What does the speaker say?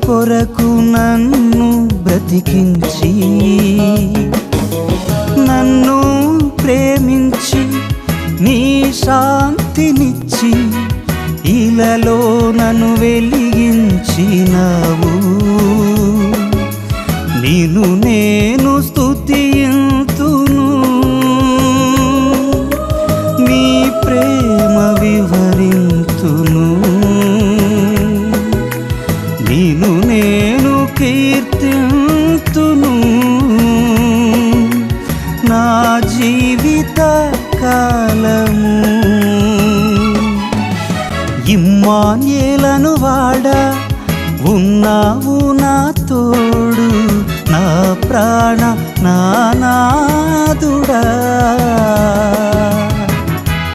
కొరకు నన్ను బ్రతికించి నన్ను ప్రేమించి నీ శాంతినిచ్చి ఇలలో నన్ను వెలిగించినావు. నిన్ను నేను స్తుతింతును, నీ ప్రేమ వివరింతును. నిన్ను నేను కీర్తింతును నా జీవిత కాలము. ఇమ్మానుయేలను వాడా ఉన్నావు నా తోడు, నా ప్రాణ నానాదుడా.